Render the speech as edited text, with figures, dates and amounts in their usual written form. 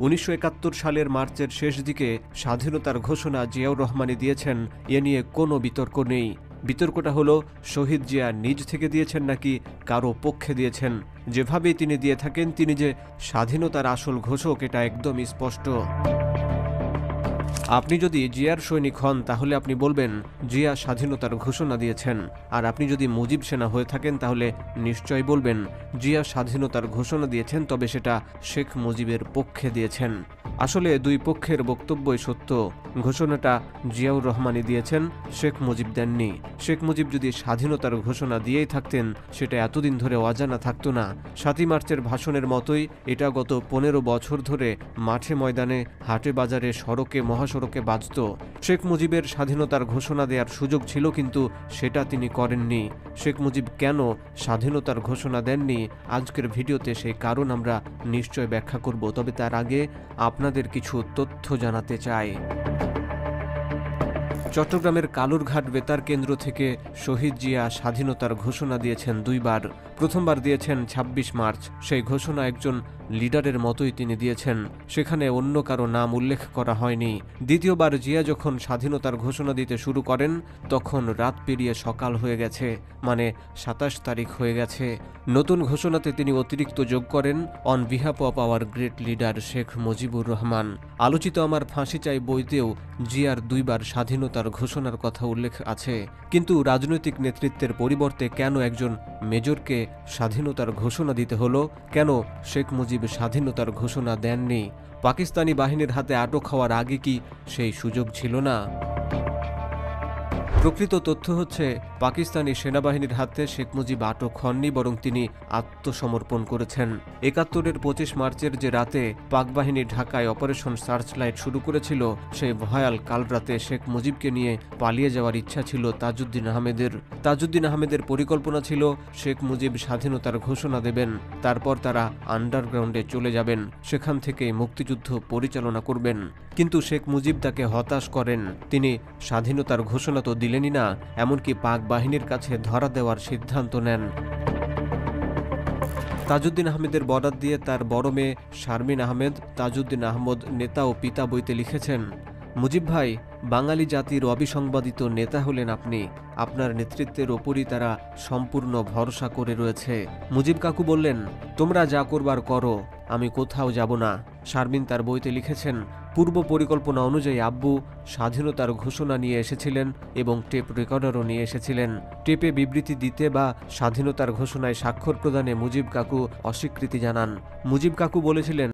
1971 সালের মার্চের শেষ দিকে স্বাধীনতার ঘোষণা জিয়াউর রহমানই দিয়েছেন, এ নিয়ে কোনো বিতর্ক নেই। বিতর্কটা হলো শহীদ জিয়া নিজ থেকে দিয়েছেন নাকি কারো পক্ষে দিয়েছেন। যেভাবেই তিনি দিয়ে থাকেন, তিনি যে স্বাধীনতার আসল ঘোষক এটা একদমই স্পষ্ট। আপনি যদি জিয়ার সৈনিক হন তাহলে আপনি বলবেন জিয়া স্বাধীনতার ঘোষণা দিয়েছেন, আর আপনি যদি মুজিব সেনা হয়ে থাকেন তাহলে নিশ্চয়ই বলবেন জিয়া স্বাধীনতার ঘোষণা দিয়েছেন, তবে সেটা শেখ মুজিবের পক্ষে দিয়েছেন। আসলে দুই পক্ষের বক্তব্যই সত্য। ঘোষণাটা জিয়াউর রহমানই দিয়েছেন, শেখ মুজিব দেননি। শেখ মুজিব যদি স্বাধীনতার ঘোষণা দিয়েই থাকতেন সেটা এতদিন ধরে অজানা থাকতো না। 7ই মার্চের ভাষণের মতোই এটা গত 15 বছর ধরে মাঠে ময়দানে, হাটে বাজারে, সড়কে মহাসড়কে বাজত। শেখ মুজিবের স্বাধীনতার ঘোষণা দেওয়ার সুযোগ ছিল, কিন্তু সেটা তিনি করেননি। শেখ মুজিব কেন স্বাধীনতার ঘোষণা দেননি, আজকের ভিডিওতে সেই কারণ আমরা নিশ্চয় ব্যাখ্যা করব। তবে তার আগে আপনাদের কিছু তথ্য জানাতে চাই। চট্টগ্রামের কালুরঘাট বেতার কেন্দ্র থেকে শহীদ জিয়া স্বাধীনতার ঘোষণা দিয়েছেন দুইবার। প্রথমবার দিয়েছেন 26 মার্চ। সেই ঘোষণা একজন লিডারের মতোই তিনি দিয়েছেন, সেখানে অন্য কারো নাম উল্লেখ করা হয়নি। দ্বিতীয়বার জিয়া যখন স্বাধীনতার ঘোষণা দিতে শুরু করেন তখন রাত পেরিয়ে সকাল হয়ে গেছে, মানে 27 তারিখ হয়ে গেছে। নতুন ঘোষণাতে তিনি অতিরিক্ত যোগ করেন on behalf of our great leader Sheikh Mujibur Rahman. আলোচিত আমার ফাঁসি চাই বইতেও জিয়ার দুইবার স্বাধীনতার ঘোষণার কথা উল্লেখ আছে। কিন্তু রাজনৈতিক নেতৃত্বের পরিবর্তে কেন একজন মেজরকে স্বাধীনতার ঘোষণা দিতে হলো? কেন শেখ মুজিব স্বাধীনতার ঘোষণা দেননি? পাকিস্তানি বাহিনীর হাতে আটক হওয়ার আগে কি সেই সুযোগ ছিল না? প্রকৃত তথ্য হচ্ছে পাকিস্তানি সেনাবাহিনীর হাতে শেখ মুজিব আটক হননি, বরং তিনি আত্মসমর্পণ করেছেন। 71-এর 25 মার্চের যে রাতে পাক বাহিনী ঢাকায় অপারেশন সার্চলাইট শুরু করেছিল, সেই ভয়াল কাল রাতে শেখ মুজিবকে নিয়ে পালিয়ে যাওয়ার ইচ্ছা ছিল তাজউদ্দিন আহমেদের। তাজউদ্দিন আহমেদের পরিকল্পনা ছিল শেখ মুজিব স্বাধীনতার ঘোষণা দেবেন, তারপর তারা আন্ডারগ্রাউন্ডে চলে যাবেন, সেখান থেকে মুক্তিযুদ্ধ পরিচালনা করবেন। কিন্তু শেখ মুজিব তাকে হতাশ করেন। তিনি স্বাধীনতার ঘোষণা তো দিলেনই না, এমনকি পাক বাহিনীর কাছে ধরা দেওয়ার সিদ্ধান্ত নেন। তাজউদ্দিন আহমেদের বরাত দিয়ে তার বড় মেয়ে শারমিন আহমেদ তাজউদ্দিন আহমদ নেতা ও পিতা বইতে লিখেছেন, মুজিব ভাই, বাঙালি জাতির অবিসংবাদিত নেতা হলেন আপনি। আপনার নেতৃত্বের ওপরই তারা সম্পূর্ণ ভরসা করে রয়েছে। মুজিব কাকু বললেন, তোমরা যা করবার করো, আমি কোথাও যাব না। শারমিন তার বইতে লিখেছেন, পূর্ব পরিকল্পনা অনুযায়ী আব্বু স্বাধীনতার ঘোষণা নিয়ে এসেছিলেন এবং টেপ রেকর্ডারও নিয়ে এসেছিলেন। টেপে বিবৃতি দিতে বা স্বাধীনতার ঘোষণায় স্বাক্ষর প্রদানে মুজিব কাকু অস্বীকৃতি জানান। মুজিব কাকু বলেছিলেন,